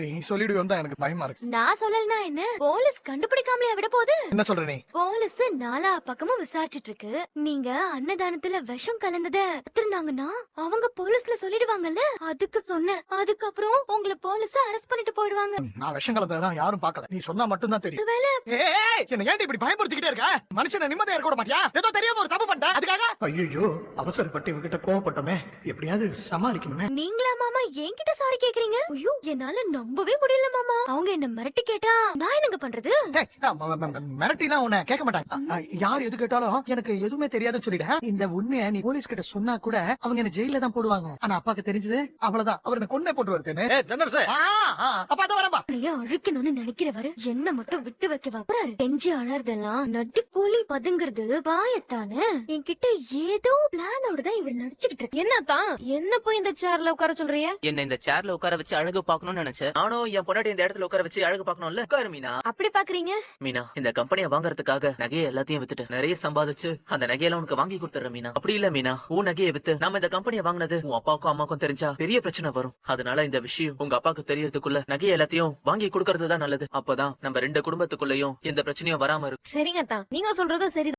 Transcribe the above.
நீ சொல்லிடுவோம் தான் எனக்கு பயமா இருக்கு. நான் சொல்லலனா என்ன, போலீஸ் கண்டுபிடிக்காமலே விட போகுது. என்ன சொல்ற நீ? போலீஸ் நாலா பக்கமும் விசாரிச்சிட்டு இருக்கு. நீங்க அன்னதானத்துல விஷம் கலந்தத எடுத்திருந்தாங்கன்னா அவங்க போலீஸ்ல சொல்லிடுவாங்கல்ல, அதுக்கு சொன்னேன். அதுக்கப்புறம் உங்களை போலீஸ் அரெஸ்ட் பண்ணிட்டு போயிடுவாங்க. நான் விஷம் கலந்ததான் யாரும் பார்க்கல, நீ சொன்னா மட்டும் தான் தெரியும். ஒருவேளை ஏய், என்ன ஏன் இப்படி பயமுறுத்திக்கிட்டே இருக்க? மனுஷனை நிம்மதியா இருக்க விட மாட்டியா? ஏதோ தெரியாம ஒரு தப்பு பண்ணிட்டேன் அதுக்காக. ஐயோ, அவசரப்பட்டு இவகிட்ட கோவப்பட்டோமே, எப்படியாவது சமாளிக்கணுமே. நீங்களா மாமா என்கிட்ட சாரி கேக்குறீங்க? ஐயோ, என்னால நம்பவே முடியல மாமா. அவங்க என்ன மிரட்டி கேட்டா நான் என்னங்க பண்றது? ஏய், மிரட்டினா உன்னை கேட்க மாட்டாங்க. யார் எது கேட்டாலும் எனக்கு எதுவுமே தெரியாதுன்னு சொல்லிட. இந்த உண்மையை நீ போலீஸ் கிட்ட சொன்னா கூட அவங்க என்ன ஜெயில தான் போடுவாங்க. ஆனா அப்பாக்கு தெரிஞ்சது அவ்வளவுதான், அவர் என்ன கொன்னே போட்டு வருதுன்னு. அப்பா தான் வரப்பா. அழிக்கணும்னு நினைக்கிறவரு என்ன மட்டும் விட்டு வைக்க வர்றாரு. கெஞ்சி அழறதெல்லாம் நட்டி கூலி பதுங்கிறது பாயத்தானே. என்கிட்ட ஏதோ பிளானோட தான் இவர் நடிச்சுக்கிட்டு இருக்கு. என்னதான் என்ன போய் இந்த சேர்ல உட்கார சொல்றீங்க? என்ன இந்த சேர்ல உட்கார வச்சு அழகு பாக்கணும்னு நினைச்சேன். நானும் என் பொண்டாட்டி இந்த இடத்துல உட்கார வச்சு அழகு பாக்கணும்ல. உட்காரு மீனா. அப்படி பாக்குறீங்க? மீனா, இந்த கம்பெனியை வாங்குறதுக்காக நகையை எல்லாத்தையும் வித்துட்டு நிறைய சம்பாதிச்சு அந்த நகையெல்லாம் உனக்கு வாங்கி கொடுத்துறேன் மீனா. அப்படி இல்ல மீனா, உன் நகையை வித்து நம்ம இந்த கம்பெனியை வாங்கினது உன் அப்பாவுக்கும் அம்மாக்கும் தெரிஞ்சா பெரிய பிரச்சனை வரும். அதனால இந்த விஷயம் உங்க அப்பாவுக்கு தெரியறதுக்குள்ள நகையை எல்லாத்தையும் வாங்கி கொடுக்கறது தான் நல்லது. அப்பதான் நம்ம ரெண்டு குடும்பத்துக்குள்ளயும் எந்த பிரச்சனையும் வராம இருக்கும். சரிங்க தான், நீங்க சொல்றதும் சரி.